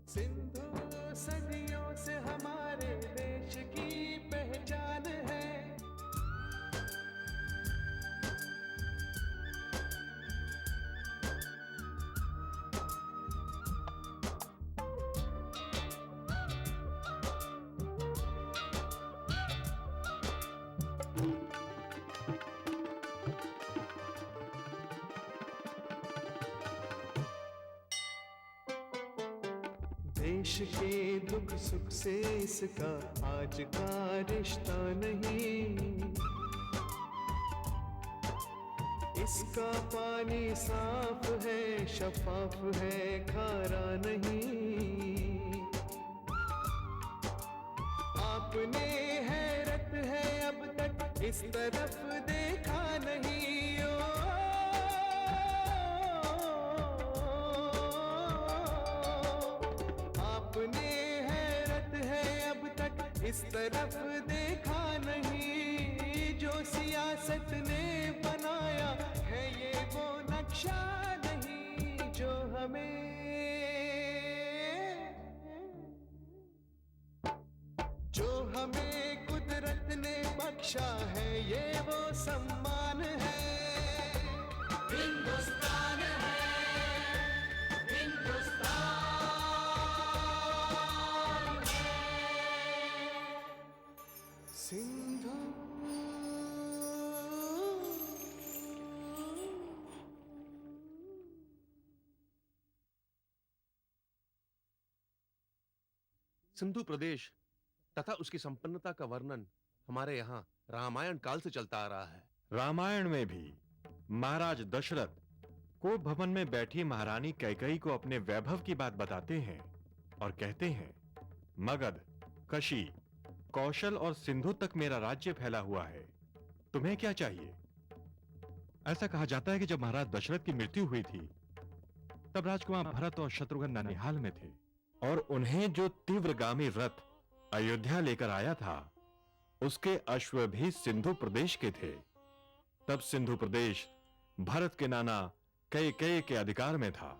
सिंधु सदियों से हमारे देश की पहचान है। देश के दुख सुख से इसका आज का रिश्ता नहीं, इसका पानी साफ है शफाफ है खारा नहीं। आपने हैरत है अब तक इस तरफ देखा नहीं। आपने हैरत है अब तक इस तरफ देखा नहीं। जो सियासत ने बनाया है ये वो नक्शा नहीं जो हमें कुदरत ने बख्शा है ये वो सम्मान है। हिंदुस्तान है, हिंदुस्तान है। सिंधु सिंधु प्रदेश तथा उसकी संपन्नता का वर्णन हमारे यहाँ रामायण काल से चलता आ रहा है। रामायण में भी महाराज दशरथ को भवन में बैठी महारानी कैकेयी को अपने वैभव की बात बताते हैं और कहते हैं, मगध, कशी, कौशल और सिंधु तक मेरा राज्य फैला हुआ है, तुम्हें क्या चाहिए? ऐसा कहा जाता है कि जब महाराज दशरथ की मृत्यु हुई थी तब राजकुमार भरत और शत्रुघ्न ननिहाल में थे और उन्हें जो तीव्रगामी रथ अयोध्या लेकर आया था उसके अश्व भी सिंधु प्रदेश के थे। तब सिंधु प्रदेश भरत के नाना कैकेयी के अधिकार में था।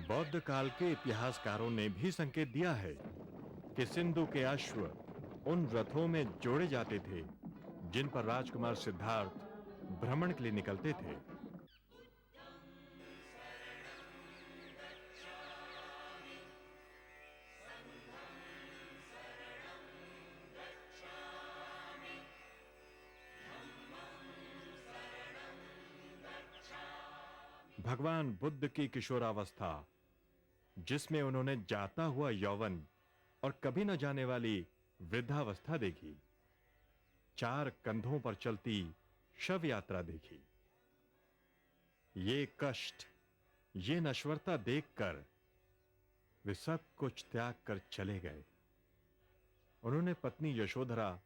बौद्ध काल के इतिहासकारों ने भी संकेत दिया है कि सिंधु के अश्व उन रथों में जोड़े जाते थे जिन पर राजकुमार सिद्धार्थ भ्रमण के लिए निकलते थे। भगवान बुद्ध की किशोरावस्था, जिसमें उन्होंने जाता हुआ यौवन और कभी न जाने वाली वृद्धावस्था देखी, 4 कंधों पर चलती शव यात्रा देखी। ये कष्ट, ये नश्वरता देखकर वे सब कुछ त्याग कर चले गए। उन्होंने पत्नी यशोधरा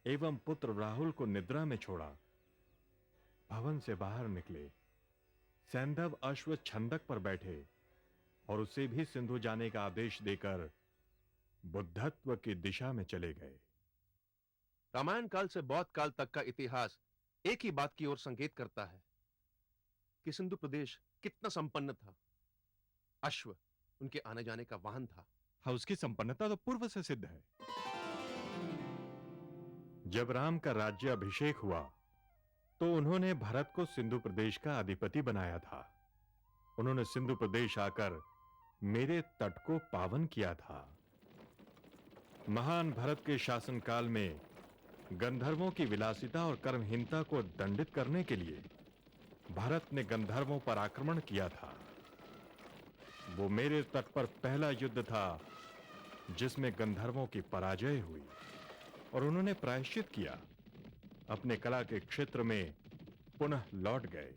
एवं पुत्र राहुल को निद्रा में छोड़ा। भवन से बाहर निकले, सैंधव अश्व छंदक पर बैठे और उसे भी सिंधु जाने का आदेश देकर बुद्धत्व की दिशा में चले गए। रामायण काल से बौद्ध काल तक का इतिहास एक ही बात की ओर संकेत करता है कि सिंधु प्रदेश कितना संपन्न था। अश्व उनके आने जाने का वाहन था। हाँ, उसकी संपन्नता तो पूर्व से सिद्ध है। जब राम का राज्य अभिषेक हुआ तो उन्होंने भरत को सिंधु प्रदेश का अधिपति बनाया था। उन्होंने सिंधु प्रदेश आकर मेरे तट को पावन किया था। महान भरत के शासनकाल में गंधर्वों की विलासिता और कर्महीनता को दंडित करने के लिए भरत ने गंधर्वों पर आक्रमण किया था। वो मेरे तट पर पहला युद्ध था जिसमें गंधर्वों की पराजय हुई और उन्होंने प्रायश्चित किया, अपने कला के क्षेत्र में पुनः लौट गए।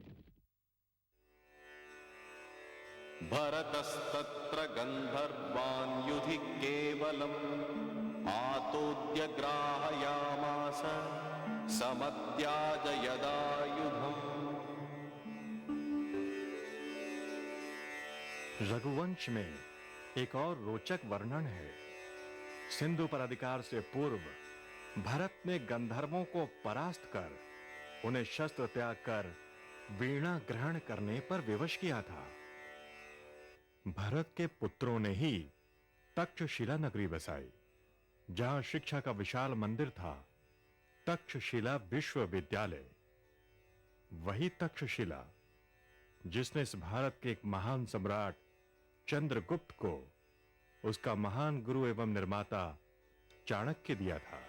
भरतस्तत्र गंधर्वान् युधि केवलम् आतोद्यग्राहयामास समत्याजयदायुधम्। रघुवंश में एक और रोचक वर्णन है। सिंधु पर अधिकार से पूर्व भरत ने गंधर्वों को परास्त कर उन्हें शस्त्र त्याग कर वीणा ग्रहण करने पर विवश किया था। भरत के पुत्रों ने ही तक्षशिला नगरी बसाई, जहां शिक्षा का विशाल मंदिर था, तक्षशिला विश्वविद्यालय। वही तक्षशिला जिसने इस भारत के एक महान सम्राट चंद्रगुप्त को उसका महान गुरु एवं निर्माता चाणक्य दिया था।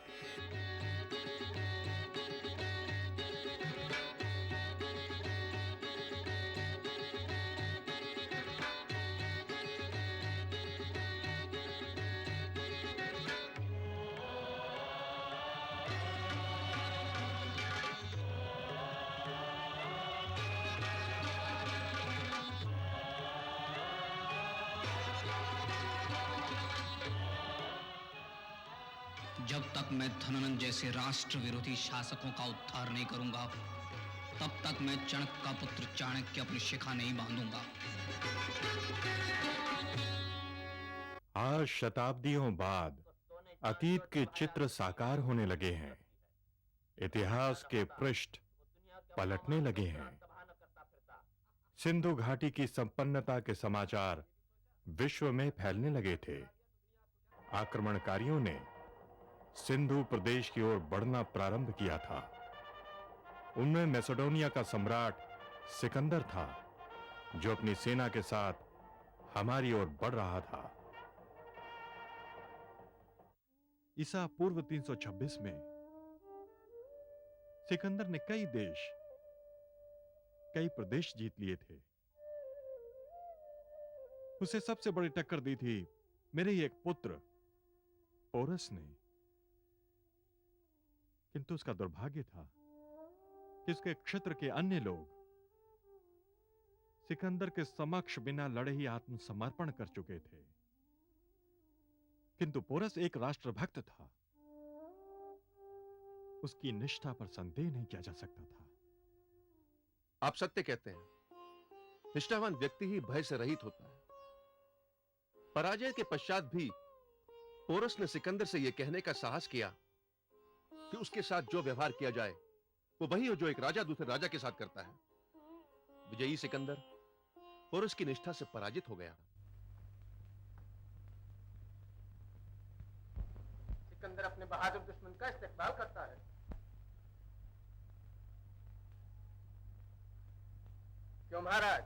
जब तक मैं धननंद जैसे राष्ट्र विरोधी शासकों का उद्धार नहीं करूंगा, तब तक मैं चाणक्य का पुत्र चाणक्य अपनी शिखा नहीं बांधूंगा। आज शताब्दियों बाद अतीत के चित्र साकार होने लगे हैं। इतिहास के पृष्ठ पलटने लगे हैं। सिंधु घाटी की संपन्नता के समाचार विश्व में फैलने लगे थे। आक्रमणकारियों ने सिंधु प्रदेश की ओर बढ़ना प्रारंभ किया था। उनमें मैसेडोनिया का सम्राट सिकंदर था, जो अपनी सेना के साथ हमारी ओर बढ़ रहा था। ईसा पूर्व 326 में सिकंदर ने कई देश, कई प्रदेश जीत लिए थे। उसे सबसे बड़ी टक्कर दी थी मेरे ही एक पुत्र पोरस ने। किंतु उसका दुर्भाग्य था कि उसके क्षेत्र के अन्य लोग सिकंदर के समक्ष बिना लड़े ही आत्मसमर्पण कर चुके थे। किंतु पोरस एक राष्ट्रभक्त था। उसकी निष्ठा पर संदेह नहीं किया जा सकता था। आप सत्य कहते हैं। निष्ठावान व्यक्ति ही भय से रहित होता है। पराजय के पश्चात भी पोरस ने सिकंदर से यह कहने का साहस किया कि उसके साथ जो व्यवहार किया जाए वो वही हो जो एक राजा दूसरे राजा के साथ करता है। विजयी सिकंदर पोरस की निष्ठा से पराजित हो गया। सिकंदर अपने बहादुर दुश्मन का इस्तेकबाल करता है। क्यों महाराज,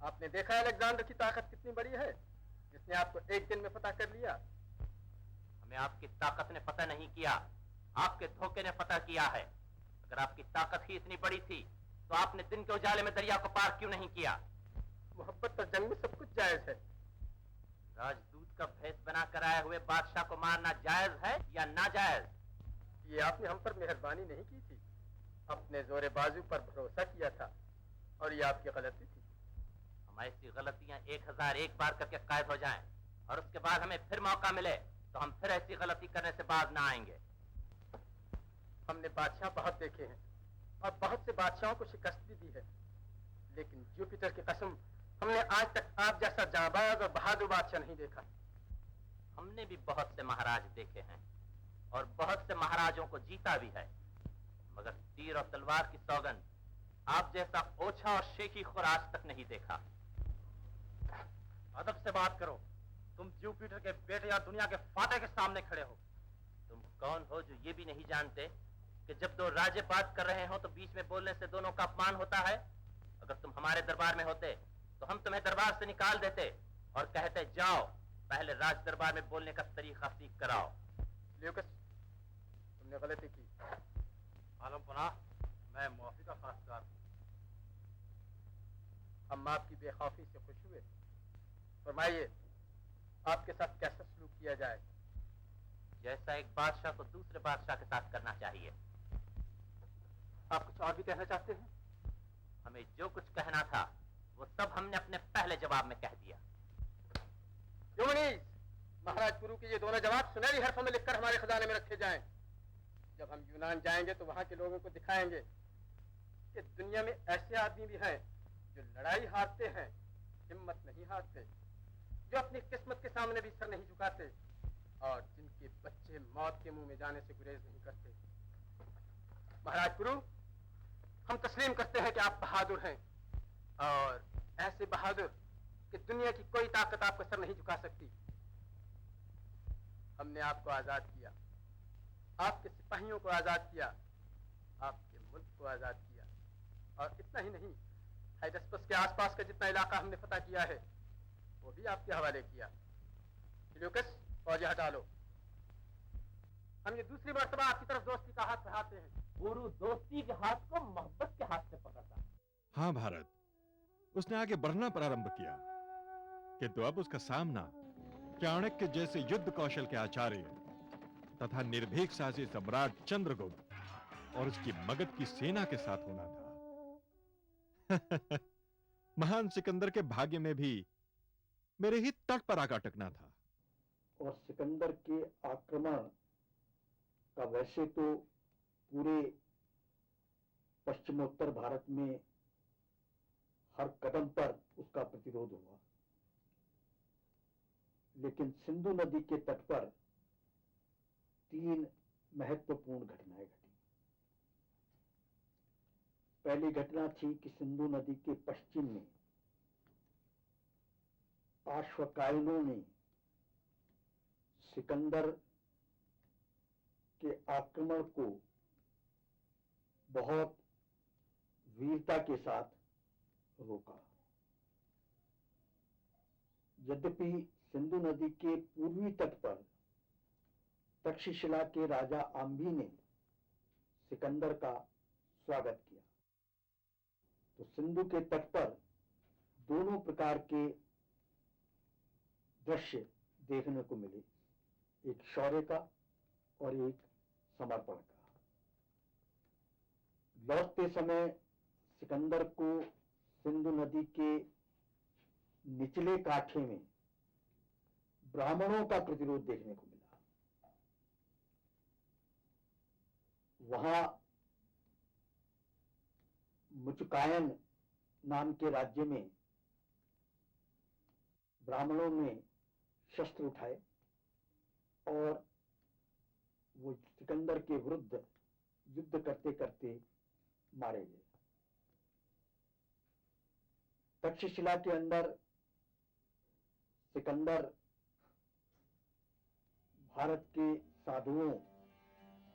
आपने देखा अलेक्जेंडर की ताकत कितनी बड़ी है, जिसने आपको एक दिन में पता कर लिया। हमें आपकी ताकत ने पता नहीं किया, आपके धोखे ने पता किया है। अगर आपकी ताकत ही इतनी बड़ी थी तो आपने दिन के उजाले में दरिया को पार क्यों नहीं किया? मोहब्बत और जंग में सब कुछ जायज है। राजदूत का भेष बनाकर आए हुए बादशाह को मारना जायज है या नाजायज? ये आपने हम पर मेहरबानी नहीं की थी, अपने जोरे बाजू पर भरोसा किया था, और ये आपकी गलती थी। हम ऐसी गलतियां 1001 बार करके कैद हो जाएं और उसके बाद हमें फिर मौका मिले तो हम फिर ऐसी गलती करने से बाज ना आएंगे। हमने बादशाह बहुत देखे हैं और बहुत से बादशाहों को शिकस्त भी दी है, लेकिन जुपिटर की कसम, हमने आज तक आप जैसा जाबाज और बहादुर बादशाह नहीं देखा। हमने भी बहुत से महाराज देखे हैं और बहुत से महाराजों को जीता भी है, मगर तीर और तलवार की सौगंध आप जैसा ओछा और शेखी खुर आज तक नहीं देखा। अदब से बात करो, तुम जुपिटर के बेटे या दुनिया के फाटे के सामने खड़े हो। तुम कौन हो जो ये भी नहीं जानते कि जब दो राजे बात कर रहे हो तो बीच में बोलने से दोनों का अपमान होता है? अगर तुम हमारे दरबार में होते तो हम तुम्हें दरबार से निकाल देते और कहते जाओ पहले राज दरबार में बोलने का तरीका सीख कराओ। ल्यूकस, तुमने गलती की। आलम पनाह, मैं मुआफी का खासदार हूं। हम आपकी बेखौफी से खुश हुए। फरमाइए, आपके साथ कैसा सलूक किया जाए? जैसा एक बादशाह को दूसरे बादशाह के साथ करना चाहिए। आप कुछ और भी कहना चाहते हैं? हमें जो कुछ कहना था वो सब हमने अपने पहले जवाब में कह दिया। यूमनीज, महाराज गुरु के ये दोनों जवाब सुनहरी हरफों में लिखकर हमारे खजाने में रखे जाएं। जब हम यूनान जाएंगे तो वहां के लोगों को दिखाएंगे कि दुनिया में ऐसे आदमी भी हैं जो लड़ाई हारते हैं, हिम्मत नहीं हारते, जो अपनी किस्मत के सामने भी सर नहीं झुकाते और जिनके बच्चे मौत के मुंह में जाने से गुरेज नहीं करते। महाराज गुरु, हम तस्लीम करते हैं कि आप बहादुर हैं और ऐसे बहादुर कि दुनिया की कोई ताकत आपका सर नहीं झुका सकती। हमने आपको आजाद किया, आपके सिपाहियों को आजाद किया, आपके मुल्क को आजाद किया, और इतना ही नहीं, हाइडस्पस के आसपास का जितना इलाका हमने फतह किया है वो भी आपके हवाले किया। ल्यूकस, फौजी हटा लो। हम ये दूसरी मर्तबा आपकी तरफ दोस्ती का हाथ बढ़ाते हैं। गुरु दोस्ती के हाथ को मोहब्बत के हाथ से पकड़ता है। हाँ भारत, उसने आगे बढ़ना प्रारंभ किया किंतु अब उसका सामना चाणक्य जैसे युद्ध कौशल के आचार्य तथा निर्भीक साहसी सम्राट चंद्रगुप्त और उसकी मगध की सेना के साथ होना था। महान सिकंदर के भाग्य में भी मेरे ही तट पर आकर अटकना था। और सिकंदर के आक्रमण का वैसे तो पूरे पश्चिमोत्तर भारत में हर कदम पर उसका प्रतिरोध हुआ, लेकिन सिंधु नदी के तट पर 3 महत्वपूर्ण घटनाएं घटी। पहली घटना थी कि सिंधु नदी के पश्चिम में अश्वकायनों ने सिकंदर के आक्रमण को बहुत वीरता के साथ रोका। यद्यपि सिंधु नदी के पूर्वी तट पर तक्षशिला के राजा आम्भी ने सिकंदर का स्वागत किया, तो सिंधु के तट पर दोनों प्रकार के दृश्य देखने को मिले, एक शौर्य का और एक समर्पण का। लौटते समय सिकंदर को सिंधु नदी के निचले काठे में ब्राह्मणों का प्रतिरोध देखने को मिला। वहां मुचुकायन नाम के राज्य में ब्राह्मणों ने शस्त्र उठाए और वो सिकंदर के विरुद्ध युद्ध करते करते मारे गए। तक्षशिला के अंदर सिकंदर भारत के साधुओं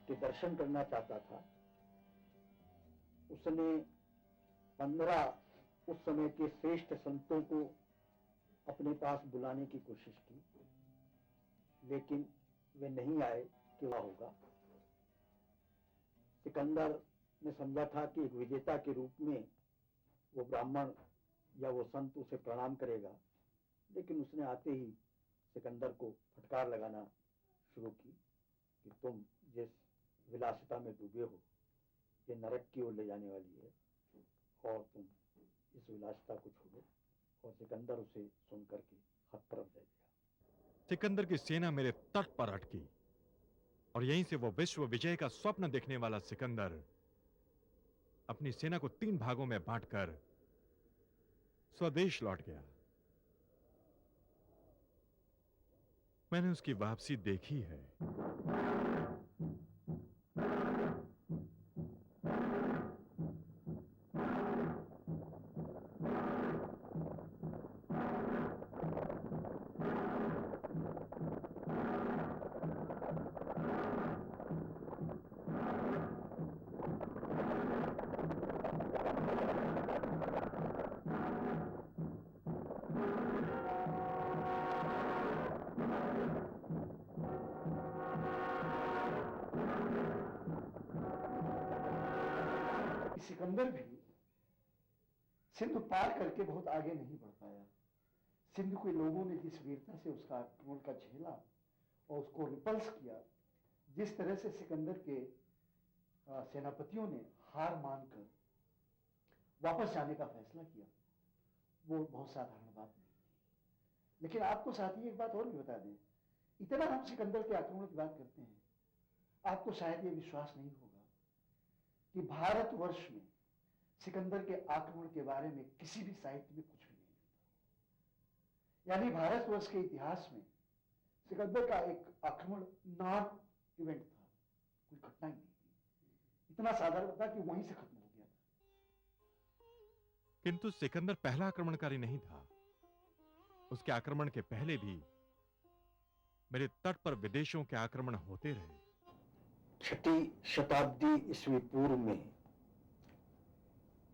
के दर्शन करना चाहता था। उसने 15 उस समय के श्रेष्ठ संतों को अपने पास बुलाने की कोशिश की, लेकिन वे नहीं आए। क्या होगा? सिकंदर ने समझा था कि एक विजेता के रूप में वो ब्राह्मण या वो संत उसे प्रणाम करेगा, लेकिन उसने आते ही सिकंदर को फटकार लगाना शुरू की कि तुम जिस विलासिता में डूबे हो ये नरक की ओर ले जाने वाली है और तुम इस विलासिता को छोड़ो। और सिकंदर उसे सुनकर के हतप्रभ रह गया। सिकंदर की सेना मेरे तट पर अटकी और यहीं से वो विश्व विजय का स्वप्न देखने वाला सिकंदर अपनी सेना को 3 भागों में बांटकर स्वदेश लौट गया। मैंने उसकी वापसी देखी है। सिकंदर भी सिंधु पार करके बहुत आगे नहीं बढ़ पाया। सिंधु के लोगों ने जिस वीरता से उसका आक्रमण का झेला और उसको रिपल्स किया, जिस तरह से सिकंदर के सेनापतियों ने हार मानकर वापस जाने का फैसला किया, वो बहुत साधारण बात नहीं थी। लेकिन आपको साथ ही एक बात और भी बता दें इतना हम सिकंदर के आक्रमण की बात करते हैं, आपको शायद ये विश्वास नहीं होगा कि भारतवर्ष में सिकंदर के आक्रमण के बारे में किसी भी साहित्य में कुछ भी नहीं लिखा। यानी भारतवर्ष के इतिहास में सिकंदर का एक आक्रमण नॉन इवेंट था, कोई घटना ही नहीं थी। इतना साधारण था कि वहीं से खत्म हो गया था। किंतु सिकंदर पहला आक्रमणकारी नहीं था। उसके आक्रमण के पहले भी मेरे तट पर विदेशों के आक्रमण होते रहे। 6वीं शताब्दी ईस्वी पूर्व में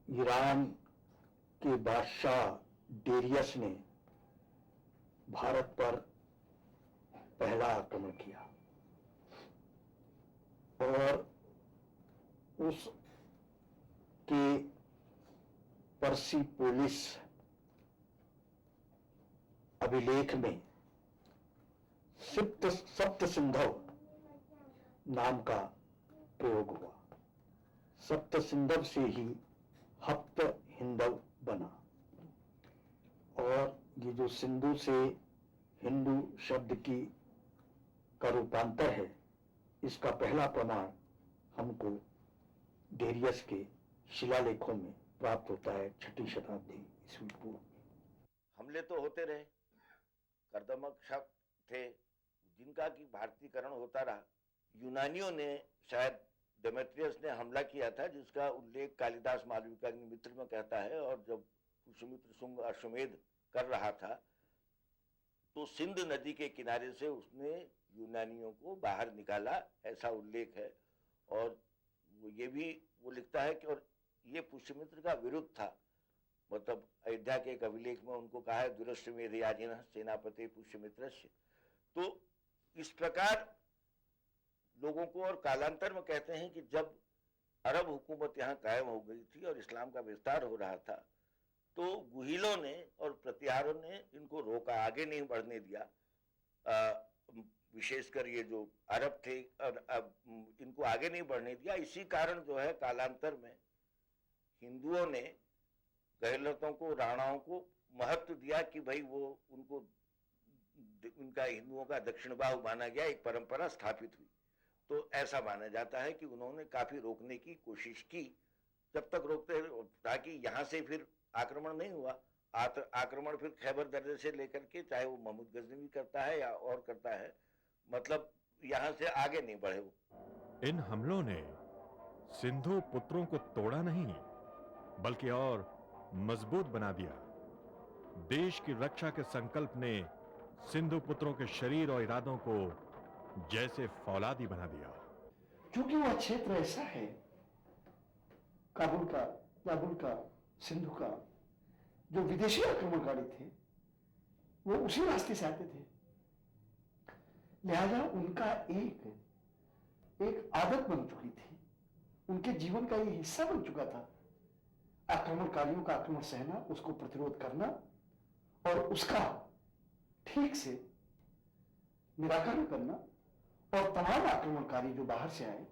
ईरान के बादशाह डेरियस ने भारत पर पहला आक्रमण किया और उस के पर्सिपोलिस अभिलेख में सप्त सिंधव नाम का प्रयोग हुआ। सप्त सिंधव से ही हप्त हिंदव बना और ये जो सिंधु से हिंदू शब्द की का रूपांतर है, इसका पहला प्रमाण हमको डेरियस के शिलालेखों में प्राप्त होता है 6वीं शताब्दी ईस्वी पूर्व में। हमले तो होते रहे, कर्दमक शब्द थे जिनका कि भारतीयकरण होता रहा। यूनानियों ने, शायद डेमेट्रियस ने हमला किया था, जिसका उल्लेख कालिदास मालविकाग्निमित्र में कहता है। और जब पुष्यमित्र शुंग अश्वमेध कर रहा था तो सिंध नदी के किनारे से उसने यूनानियों को बाहर निकाला, ऐसा उल्लेख है। और ये भी वो लिखता है कि और ये पुष्यमित्र का विरुद्ध था, मतलब अयोध्या के एक अभिलेख में उनको कहा है दुरश्वमेधयाजिनः सेनापति पुष्यमित्रस्य। तो इस प्रकार लोगों को, और कालांतर में कहते हैं कि जब अरब हुकूमत यहाँ कायम हो गई थी और इस्लाम का विस्तार हो रहा था, तो गुहिलों ने और प्रतिहारों ने इनको रोका, आगे नहीं बढ़ने दिया। विशेषकर ये जो अरब थे और इनको आगे नहीं बढ़ने दिया। इसी कारण जो है कालांतर में हिंदुओं ने गहलोतों को, राणाओं को महत्व दिया कि भाई वो उनको, उनका हिंदुओं का दक्षिण बाहु माना गया, एक परंपरा स्थापित हुई। तो ऐसा माना जाता है कि उन्होंने काफी रोकने की कोशिश की, जब तक रोकते, ताकि यहाँ से फिर आक्रमण नहीं हुआ। आक्रमण फिर खैबर दर्रे से लेकर के, चाहे वो महमूद गजनवी करता है या और करता है, मतलब यहाँ से आगे नहीं बढ़े वो। इन हमलों ने सिंधु पुत्रों को तोड़ा नहीं, बल्कि और मजबूत बना दिया। देश की रक्षा के संकल्प ने सिंधु पुत्रों के शरीर और इरादों को जैसे फौलादी बना दिया। क्योंकि वह क्षेत्र ऐसा है, काबुल का, सिंधु का, जो विदेशी आक्रमणकारी थे वो उसी रास्ते से आते थे। लिहाजा उनका एक आदत बन चुकी थी, उनके जीवन का ये हिस्सा बन चुका था आक्रमणकारियों का आक्रमण सहना, उसको प्रतिरोध करना और उसका ठीक से निराकरण करना। और तमाम आक्रमणकारी जो बाहर से आए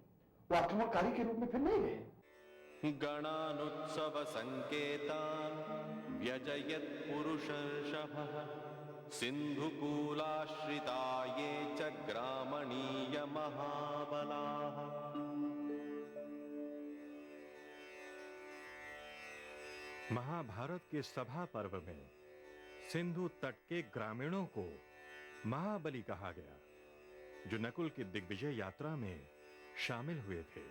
वो आक्रमणकारी के रूप में फिर नहीं रहे। गणानुत्सव संकेतान् व्यजयत् पुरुषर्षभः सिन्धुकूलाश्रिता ये च ग्रामणीय महाबलाः। महाभारत के सभा पर्व में सिंधु तट के ग्रामीणों को महाबली कहा गया, जो नकुल की दिग्विजय यात्रा में शामिल हुए थे।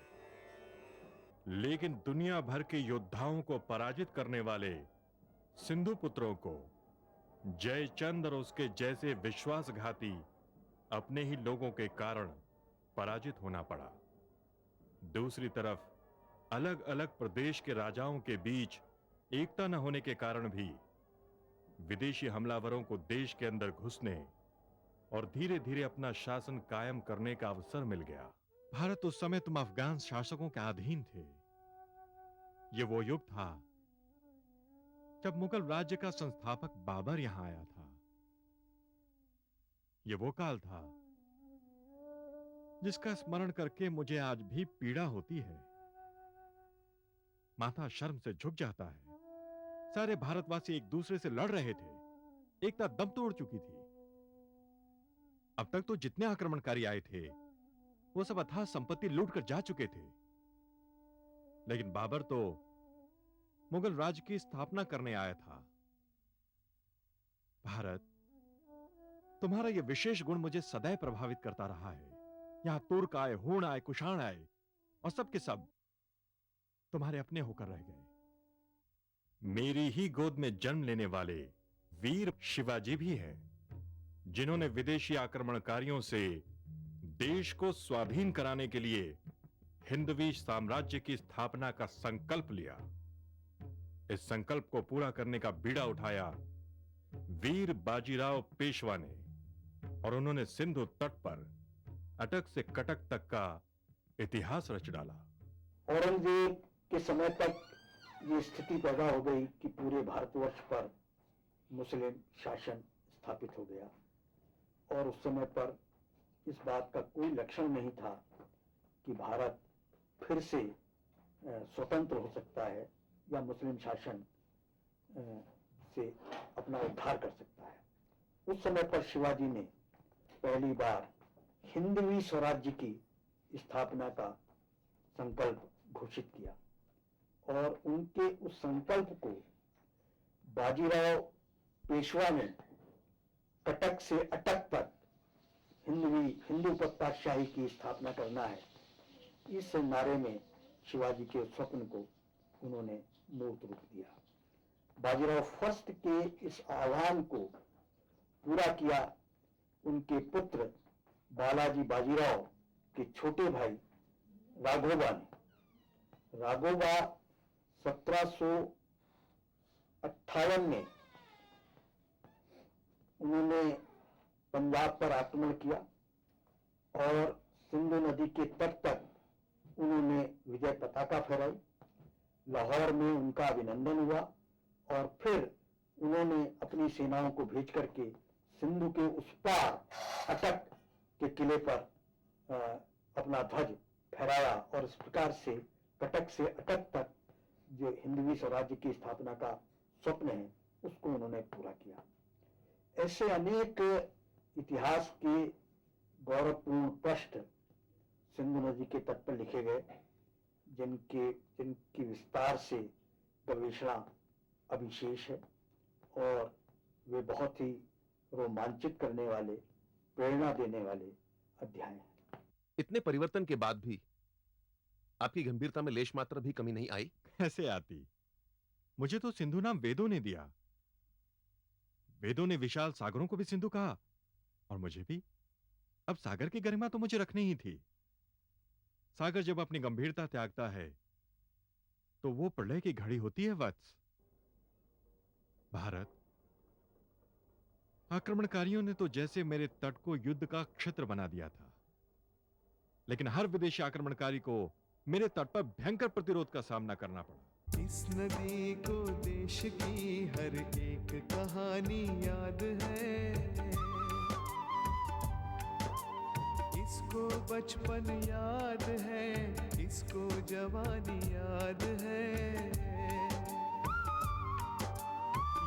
लेकिन दुनिया भर के योद्धाओं को पराजित करने वाले सिंधु पुत्रों को जयचंद और उसके जैसे विश्वासघाती अपने ही लोगों के कारण पराजित होना पड़ा। दूसरी तरफ अलग अलग प्रदेश के राजाओं के बीच एकता न होने के कारण भी विदेशी हमलावरों को देश के अंदर घुसने और धीरे धीरे अपना शासन कायम करने का अवसर मिल गया। भारत उस समय तुम अफगान शासकों के अधीन थे। यह वो युग था जब मुगल राज्य का संस्थापक बाबर यहां आया था। यह वो काल था जिसका स्मरण करके मुझे आज भी पीड़ा होती है। माथा शर्म से झुक जाता है। सारे भारतवासी एक दूसरे से लड़ रहे थे, एकता दम तोड़ चुकी थी। अब तक तो जितने आक्रमणकारी आए थे वो सब अथाह संपत्ति लूट कर जा चुके थे, लेकिन बाबर तो मुगल राज की स्थापना करने आया था। भारत, तुम्हारा यह विशेष गुण मुझे सदैव प्रभावित करता रहा है। यहां तुर्क आए, हूण आए, कुषाण आए, और सब के सब तुम्हारे अपने होकर रह गए। मेरी ही गोद में जन्म लेने वाले वीर शिवाजी भी हैं, जिन्होंने विदेशी आक्रमणकारियों से देश को स्वाधीन कराने के लिए हिंदवी साम्राज्य की स्थापना का संकल्प लिया। इस संकल्प को पूरा करने का बीड़ा उठाया वीर बाजीराव पेशवा ने, और उन्होंने सिंधु तट पर अटक से कटक तक का इतिहास रच डाला। औरंगजेब के समय तक ये स्थिति पैदा हो गई कि पूरे भारतवर्ष पर मुस्लिम शासन स्थापित हो गया, और उस समय पर इस बात का कोई लक्षण नहीं था कि भारत फिर से स्वतंत्र हो सकता है या मुस्लिम शासन से अपना उद्धार कर सकता है। उस समय पर शिवाजी ने पहली बार हिंदवी स्वराज्य की स्थापना का संकल्प घोषित किया, और उनके उस संकल्प को बाजीराव पेशवा ने कटक से अटक तक हिंदू पत्ताशाही की स्थापना करना है, इस नारे में शिवाजी के स्वप्न को उन्होंने मूर्त रूप दिया। बाजीराव फर्स्ट के इस आह्वान को पूरा किया उनके पुत्र बालाजी बाजीराव के छोटे भाई राघोबा ने। राघोबा 1758 में उन्होंने पंजाब पर आक्रमण किया, और सिंधु नदी के तट तक उन्होंने विजय पताका फहराई। लाहौर में उनका अभिनंदन हुआ, और फिर उन्होंने अपनी सेनाओं को भेज करके सिंधु के उस पार अटक के किले पर अपना ध्वज फहराया, और इस प्रकार से कटक से अटक तक जो हिंदवी स्वराज्य की स्थापना का स्वप्न है उसको उन्होंने पूरा किया। ऐसे अनेक इतिहास के गौरवपूर्ण पृष्ठ सिंधु नदी के तट पर लिखे गए, जिनकी विस्तार से गवेषणा अभिशेष है, और वे बहुत ही रोमांचित करने वाले, प्रेरणा देने वाले अध्याय हैं। इतने परिवर्तन के बाद भी आपकी गंभीरता में लेश मात्र भी कमी नहीं आई? कैसे आती? मुझे तो सिंधु नाम वेदों ने दिया। वेदों ने विशाल सागरों को भी सिंधु कहा, और मुझे भी। अब सागर की गरिमा तो मुझे रखनी ही थी। सागर जब अपनी गंभीरता त्यागता है तो वो प्रलय की घड़ी होती है वत्स। भारत, आक्रमणकारियों ने तो जैसे मेरे तट को युद्ध का क्षेत्र बना दिया था, लेकिन हर विदेशी आक्रमणकारी को मेरे तट पर भयंकर प्रतिरोध का सामना करना पड़ा। इस नदी को देश की हर एक कहानी याद है, इसको बचपन याद है, इसको जवानी याद है।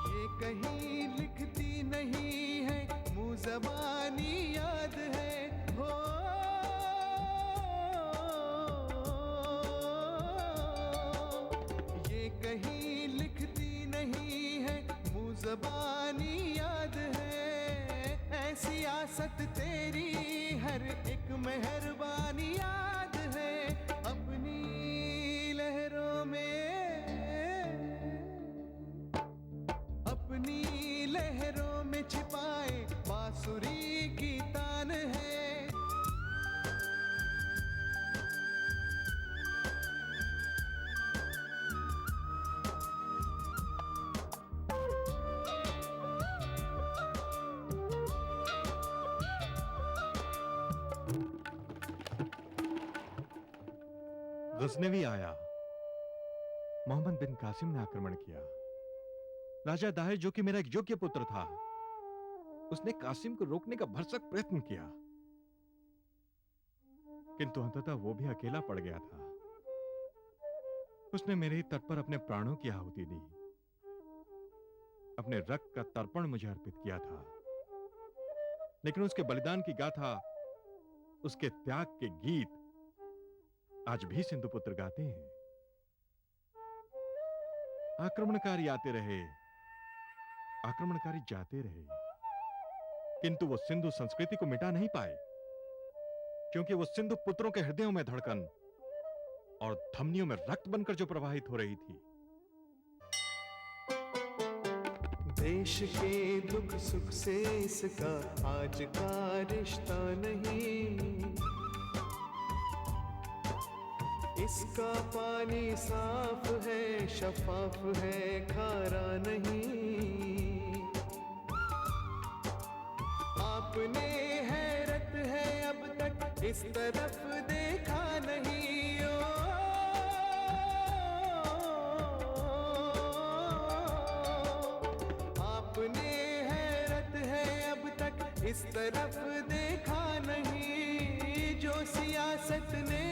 ये कहीं लिखती नहीं है, मुँह ज़बानी याद है। हो ये कहीं लिखती नहीं है, मुँह ज़बानी याद है। ऐसी आसत तेरी हर एक मेहरबानी याद है। अपनी लहरों में, अपनी लहरों में छिपाए बांसुरी की तान है। गजनवी आया, मोहम्मद बिन कासिम ने आक्रमण किया। राजा दाहिर, जो कि मेरा एक योग्य पुत्र था, उसने कासिम को रोकने का भरसक प्रयत्न किया, किंतु अंततः वो भी अकेला पड़ गया था। उसने मेरे ही तट पर अपने प्राणों की आहुति दी, अपने रक्त का तर्पण मुझे अर्पित किया था। लेकिन उसके बलिदान की गाथा, उसके त्याग के गीत आज भी सिंधुपुत्र गाते हैं। आक्रमणकारी आते रहे, आक्रमणकारी जाते रहे, किंतु वो सिंधु संस्कृति को मिटा नहीं पाए, क्योंकि वो सिंधु पुत्रों के हृदयों में धड़कन और धमनियों में रक्त बनकर जो प्रवाहित हो रही थी। देश के दुख सुख से इसका आज का रिश्ता नहीं, इसका पानी साफ है, शफाफ है, खारा नहीं। आपने हैरत है अब तक इस तरफ देखा नहीं। ओ, आपने हैरत है अब तक इस तरफ देखा नहीं। जो सियासत ने